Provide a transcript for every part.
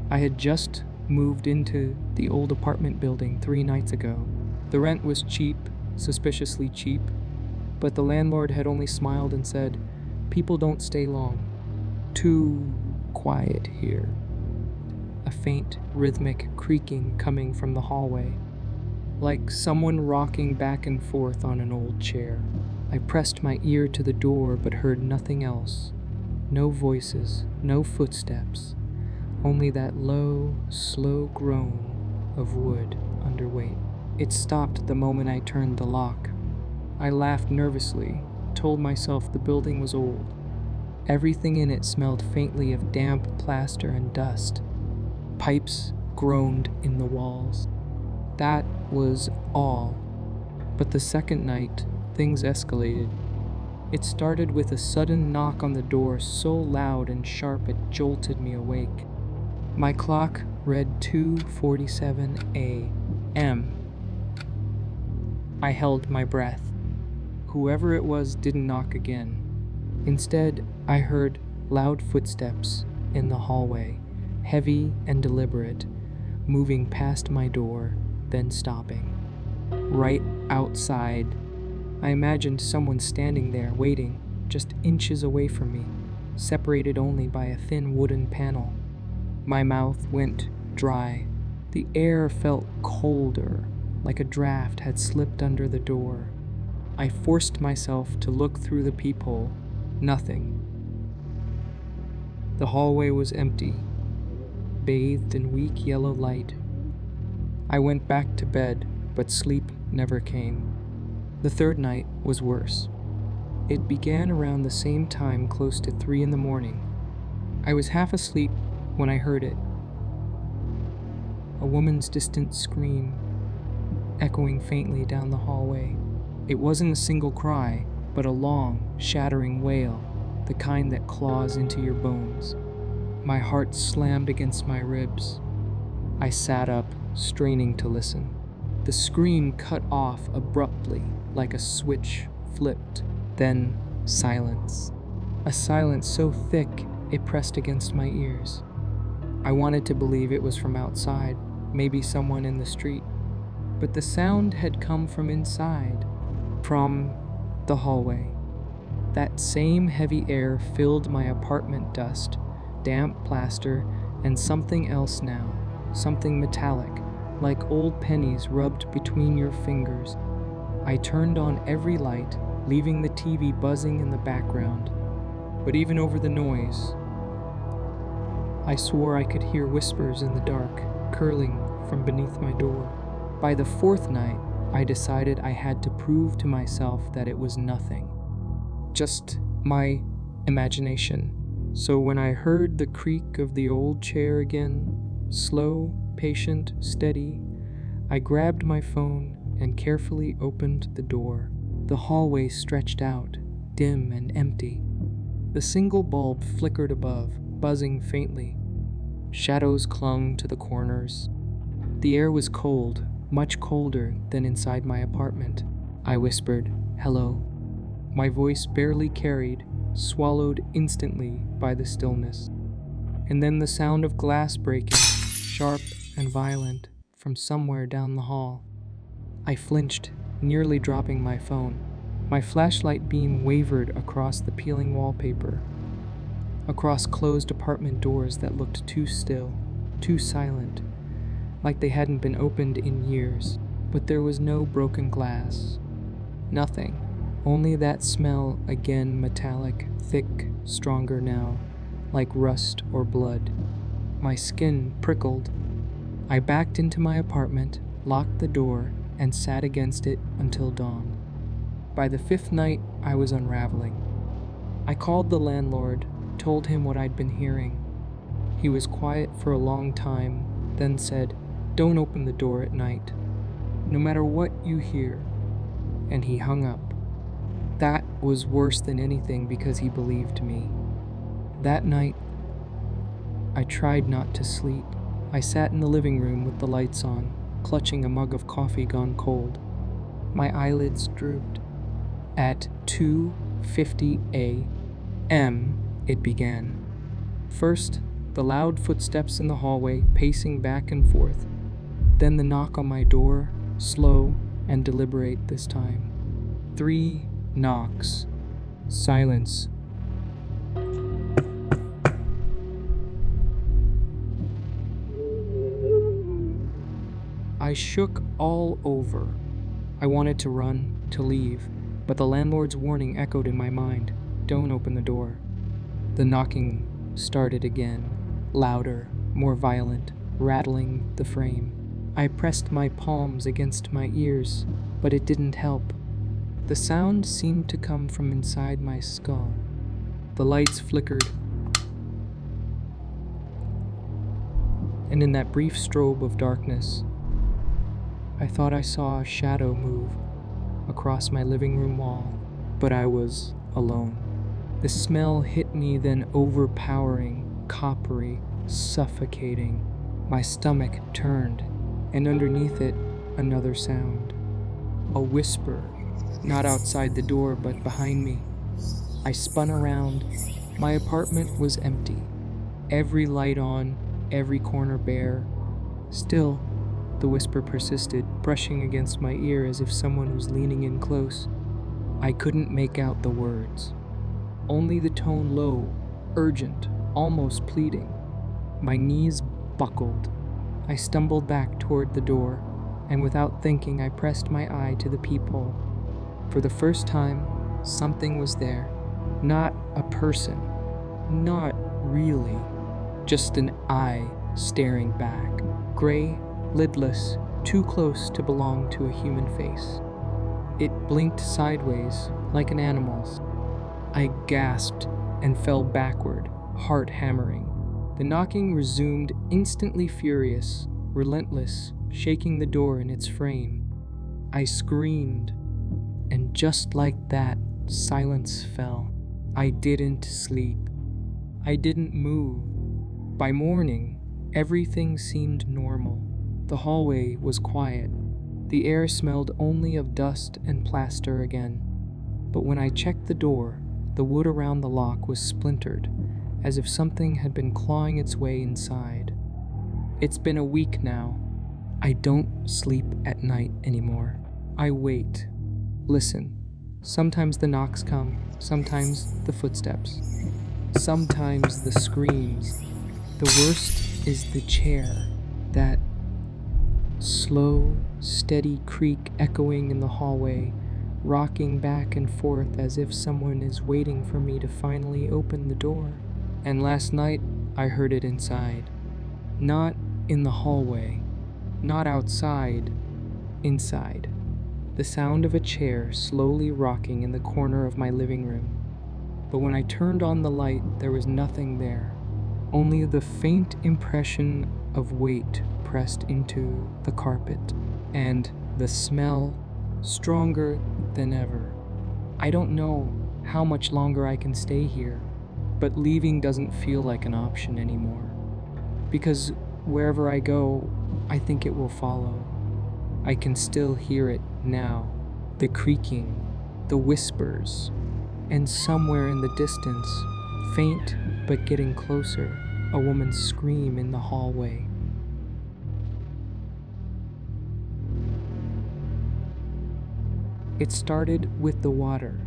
I had just moved into the old apartment building 3 nights ago. The rent was cheap, suspiciously cheap, but the landlord had only smiled and said, "People don't stay long. Too quiet here." A faint, rhythmic creaking coming from the hallway, like someone rocking back and forth on an old chair. I pressed my ear to the door but heard nothing else. No voices, no footsteps, only that low, slow groan of wood under weight. It stopped the moment I turned the lock. I laughed nervously, told myself the building was old. Everything in it smelled faintly of damp plaster and dust. Pipes groaned in the walls. That was all. But the second night, things escalated. It started with a sudden knock on the door so loud and sharp it jolted me awake. My clock read 2:47 a.m. I held my breath. Whoever it was didn't knock again. Instead, I heard loud footsteps in the hallway, heavy and deliberate, moving past my door, then stopping. Right outside, I imagined someone standing there, waiting, just inches away from me, separated only by a thin wooden panel. My mouth went dry. The air felt colder, like a draft had slipped under the door. I forced myself to look through the peephole. Nothing. The hallway was empty, bathed in weak yellow light. I went back to bed, but sleep never came. The third night was worse. It began around the same time, close to 3 in the morning. I was half asleep when I heard it. A woman's distant scream, echoing faintly down the hallway. It wasn't a single cry, but a long, shattering wail, the kind that claws into your bones. My heart slammed against my ribs. I sat up, straining to listen. The scream cut off abruptly, like a switch flipped. Then silence. A silence so thick it pressed against my ears. I wanted to believe it was from outside, maybe someone in the street. But the sound had come from inside, from the hallway. That same heavy air filled my apartment, dust, damp plaster, and something else now, something metallic, like old pennies rubbed between your fingers. I turned on every light, leaving the TV buzzing in the background. But even over the noise, I swore I could hear whispers in the dark, curling from beneath my door. By the fourth night, I decided I had to prove to myself that it was nothing. Just my imagination. So when I heard the creak of the old chair again, slow, patient, steady, I grabbed my phone and carefully opened the door. The hallway stretched out, dim and empty. The single bulb flickered above, buzzing faintly. Shadows clung to the corners. The air was cold, much colder than inside my apartment. I whispered, "Hello." My voice barely carried, swallowed instantly by the stillness. And then the sound of glass breaking, sharp and violent, from somewhere down the hall. I flinched, nearly dropping my phone. My flashlight beam wavered across the peeling wallpaper, across closed apartment doors that looked too still, too silent, like they hadn't been opened in years. But there was no broken glass. Nothing. Only that smell again, metallic, thick, stronger now, like rust or blood. My skin prickled. I backed into my apartment, locked the door, and sat against it until dawn. By the fifth night, I was unraveling. I called the landlord, told him what I'd been hearing. He was quiet for a long time, then said, "Don't open the door at night, no matter what you hear." And he hung up. That was worse than anything because he believed me. That night, I tried not to sleep. I sat in the living room with the lights on, clutching a mug of coffee gone cold. My eyelids drooped. At 2:50 a.m., it began. First, The loud footsteps in the hallway, pacing back and forth. Then the knock on my door, slow and deliberate this time. 3 knocks. Silence. I shook all over. I wanted to run, to leave, but the landlord's warning echoed in my mind. Don't open the door. The knocking started again, louder, more violent, rattling the frame. I pressed my palms against my ears, but it didn't help. The sound seemed to come from inside my skull. The lights flickered, and in that brief strobe of darkness, I thought I saw a shadow move across my living room wall, but I was alone. The smell hit me, then overpowering, coppery, suffocating. My stomach turned, and underneath it, another sound. A whisper, not outside the door, but behind me. I spun around. My apartment was empty. Every light on, every corner bare. Still, the whisper persisted, brushing against my ear as if someone was leaning in close. I couldn't make out the words. Only the tone low, urgent, almost pleading. My knees buckled. I stumbled back toward the door, and without thinking, I pressed my eye to the peephole. For the first time, something was there. Not a person. Not really. Just an eye staring back. Gray, lidless, too close to belong to a human face. It blinked sideways, like an animal's. I gasped and fell backward, heart hammering. The knocking resumed, instantly furious, relentless, shaking the door in its frame. I screamed, and just like that, silence fell. I didn't sleep. I didn't move. By morning, everything seemed normal. The hallway was quiet. The air smelled only of dust and plaster again. But when I checked the door, the wood around the lock was splintered, as if something had been clawing its way inside. It's been a week now. I don't sleep at night anymore. I wait. Listen. Sometimes the knocks come, sometimes the footsteps, sometimes the screams. The worst is the chair, that slow, steady creak echoing in the hallway, rocking back and forth as if someone is waiting for me to finally open the door. And last night, I heard it inside. Not in the hallway, not outside, inside. The sound of a chair slowly rocking in the corner of my living room. But when I turned on the light, there was nothing there. Only the faint impression of weight pressed into the carpet, and the smell stronger than ever. I don't know how much longer I can stay here, but leaving doesn't feel like an option anymore. Because wherever I go, I think it will follow. I can still hear it now, the creaking, the whispers, and somewhere in the distance, faint but getting closer, a woman's scream in the hallway. It started with the water,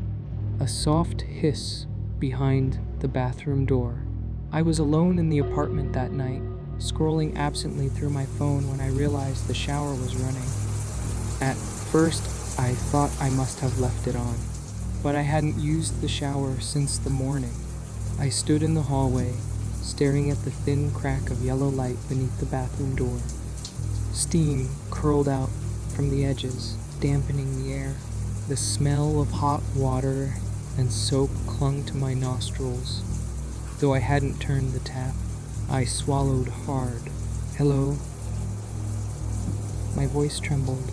a soft hiss behind the bathroom door. I was alone in the apartment that night, scrolling absently through my phone when I realized the shower was running. At first, I thought I must have left it on, but I hadn't used the shower since the morning. I stood in the hallway, staring at the thin crack of yellow light beneath the bathroom door. Steam curled out from the edges, dampening the air. The smell of hot water and soap clung to my nostrils. Though I hadn't turned the tap, I swallowed hard. Hello? My voice trembled.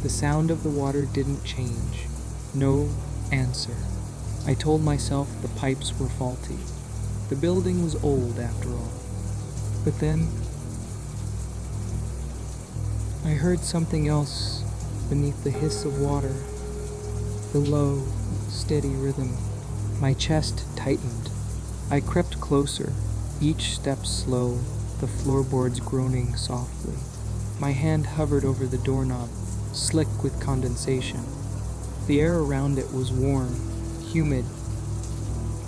The sound of the water didn't change. No answer. I told myself the pipes were faulty. The building was old, after all. But then, I heard something else beneath the hiss of water. The low, steady rhythm. My chest tightened. I crept closer, each step slow, the floorboards groaning softly. My hand hovered over the doorknob, slick with condensation. The air around it was warm, humid,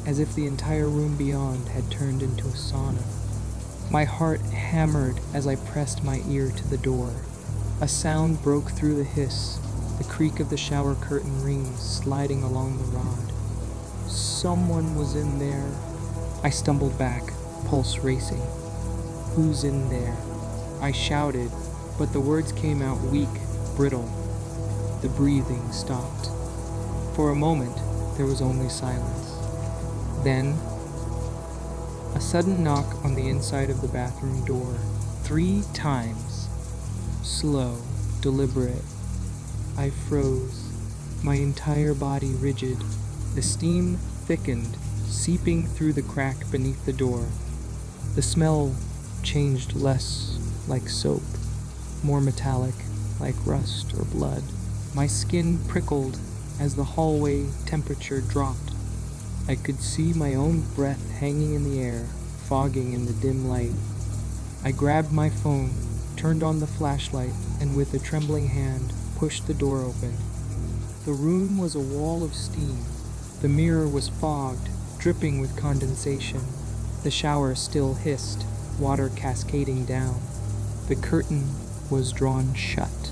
as if the entire room beyond had turned into a sauna. My heart hammered as I pressed my ear to the door. A sound broke through the hiss, the creak of the shower curtain rings sliding along the rod. Someone was in there. I stumbled back, pulse racing. Who's in there? I shouted, but the words came out weak, brittle. The breathing stopped. For a moment, there was only silence. Then, a sudden knock on the inside of the bathroom door, 3 times. Slow, deliberate. I froze, my entire body rigid. The steam thickened, seeping through the crack beneath the door. The smell changed less like soap, more metallic, like rust or blood. My skin prickled as the hallway temperature dropped. I could see my own breath hanging in the air, fogging in the dim light. I grabbed my phone, turned on the flashlight, and with a trembling hand, pushed the door open. The room was a wall of steam. The mirror was fogged, dripping with condensation. The shower still hissed, water cascading down. The curtain was drawn shut.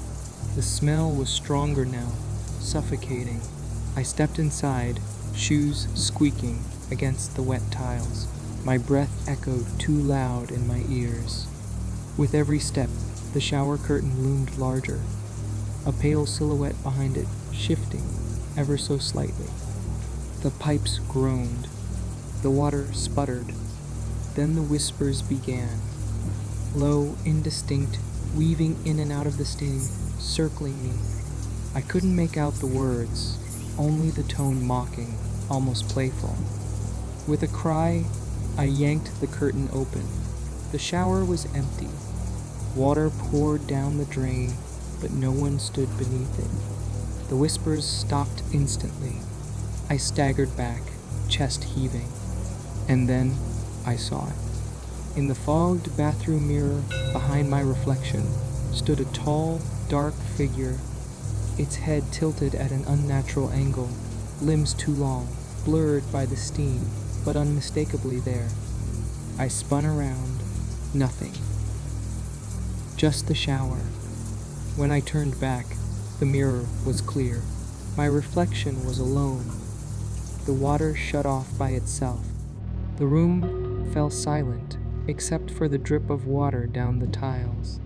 The smell was stronger now, suffocating. I stepped inside, shoes squeaking against the wet tiles. My breath echoed too loud in my ears. With every step, the shower curtain loomed larger, a pale silhouette behind it, shifting ever so slightly. The pipes groaned. The water sputtered. Then the whispers began, low, indistinct, weaving in and out of the steam, circling me. I couldn't make out the words, only the tone mocking, almost playful. With a cry, I yanked the curtain open. The shower was empty. Water poured down the drain, but no one stood beneath it. The whispers stopped instantly. I staggered back, chest heaving. And then I saw it. In the fogged bathroom mirror, behind my reflection, stood a tall, dark figure, its head tilted at an unnatural angle, limbs too long, blurred by the steam, but unmistakably there. I spun around. Nothing. Just the shower. When I turned back, the mirror was clear. My reflection was alone. The water shut off by itself. The room fell silent, except for the drip of water down the tiles.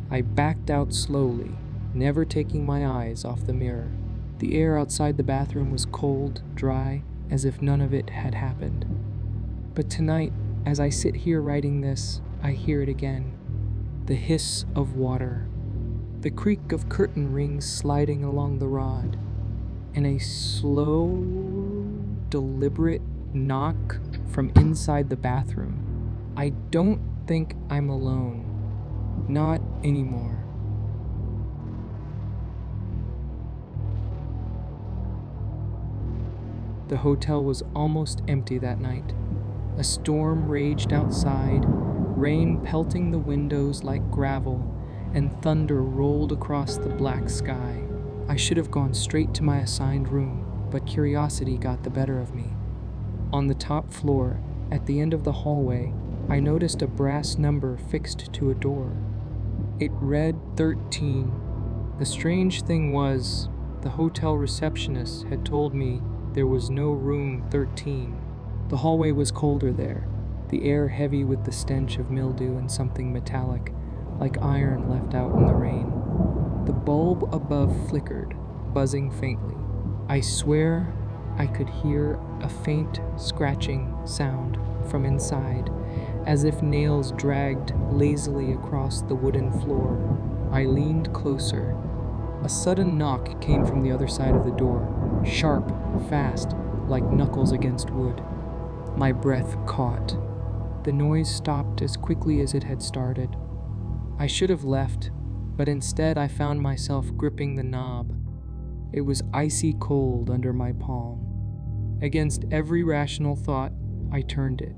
I backed out slowly, never taking my eyes off the mirror. The air outside the bathroom was cold, dry, as if none of it had happened. But tonight, as I sit here writing this, I hear it again. The hiss of water, the creak of curtain rings sliding along the rod, and a slow, deliberate knock from inside the bathroom. I don't think I'm alone. Not anymore. The hotel was almost empty that night. A storm raged outside, rain pelting the windows like gravel, and thunder rolled across the black sky. I should have gone straight to my assigned room, but curiosity got the better of me. On the top floor, at the end of the hallway, I noticed a brass number fixed to a door. It read 13. The strange thing was, the hotel receptionist had told me there was no room 13. The hallway was colder there, the air heavy with the stench of mildew and something metallic, like iron left out in the rain. The bulb above flickered, buzzing faintly. I swear I could hear a faint scratching sound from inside, as if nails dragged lazily across the wooden floor. I leaned closer. A sudden knock came from the other side of the door, sharp, fast, like knuckles against wood. My breath caught. The noise stopped as quickly as it had started. I should have left, but instead I found myself gripping the knob. It was icy cold under my palm. Against every rational thought, I turned it.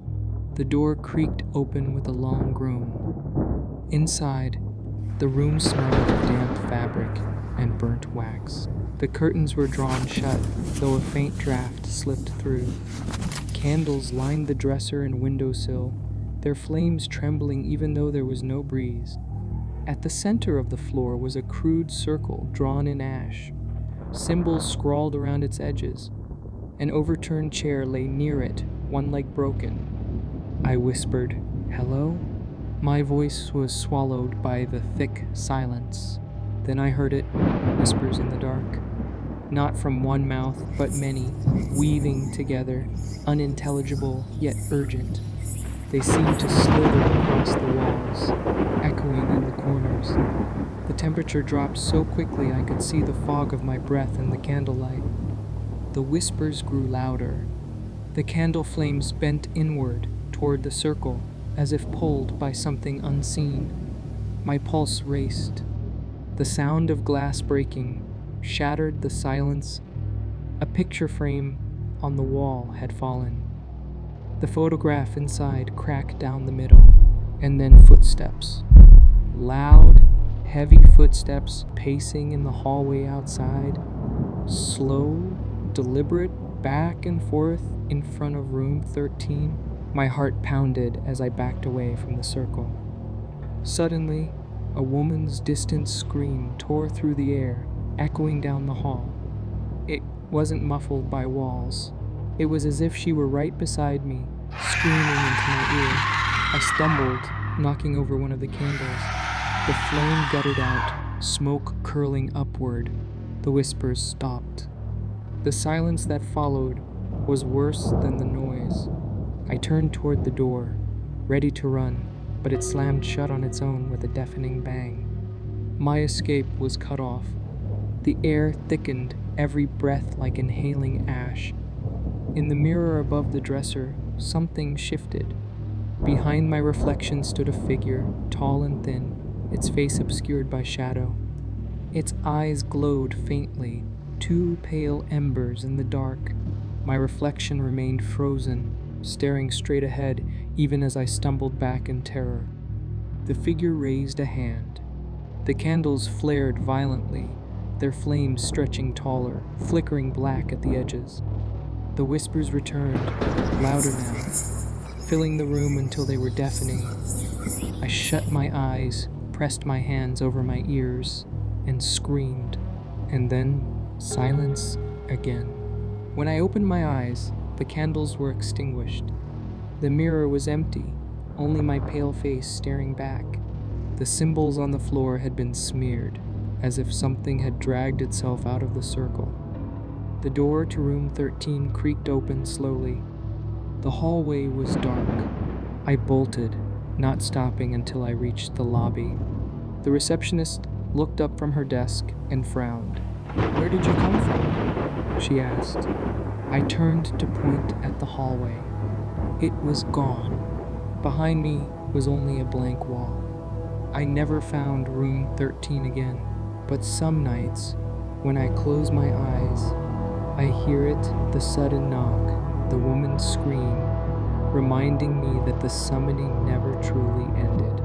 The door creaked open with a long groan. Inside, the room smelled of damp fabric and burnt wax. The curtains were drawn shut, though a faint draft slipped through. Candles lined the dresser and windowsill, their flames trembling even though there was no breeze. At the center of the floor was a crude circle drawn in ash, symbols scrawled around its edges. An overturned chair lay near it, one leg broken. I whispered, "Hello?" My voice was swallowed by the thick silence. Then I heard it, whispers in the dark. Not from one mouth, but many, weaving together, unintelligible yet urgent. They seemed to slither across the walls, echoing in the corners. The temperature dropped so quickly I could see the fog of my breath in the candlelight. The whispers grew louder. The candle flames bent inward toward the circle, as if pulled by something unseen. My pulse raced. The sound of glass breaking shattered the silence. A picture frame on the wall had fallen. The photograph inside cracked down the middle, and then footsteps. Loud, heavy footsteps pacing in the hallway outside. Slow, deliberate, back and forth in front of room 13. My heart pounded as I backed away from the circle. Suddenly, a woman's distant scream tore through the air, echoing down the hall. It wasn't muffled by walls. It was as if she were right beside me, screaming into my ear. I stumbled, knocking over one of the candles. The flame guttered out, smoke curling upward. The whispers stopped. The silence that followed was worse than the noise. I turned toward the door, ready to run, but it slammed shut on its own with a deafening bang. My escape was cut off. The air thickened, every breath like inhaling ash. In the mirror above the dresser, something shifted. Behind my reflection stood a figure, tall and thin, its face obscured by shadow. Its eyes glowed faintly, two pale embers in the dark. My reflection remained frozen, staring straight ahead even as I stumbled back in terror. The figure raised a hand. The candles flared violently, their flames stretching taller, flickering black at the edges. The whispers returned, louder now, filling the room until they were deafening. I shut my eyes, pressed my hands over my ears, and screamed. And then silence again. When I opened my eyes, the candles were extinguished. The mirror was empty, only my pale face staring back. The symbols on the floor had been smeared, as if something had dragged itself out of the circle. The door to room 13 creaked open slowly. The hallway was dark. I bolted, not stopping until I reached the lobby. The receptionist looked up from her desk and frowned. "Where did you come from?" she asked. I turned to point at the hallway. It was gone. Behind me was only a blank wall. I never found room 13 again, but some nights, when I close my eyes, I hear it, the sudden knock, the woman's scream, reminding me that the summoning never truly ended.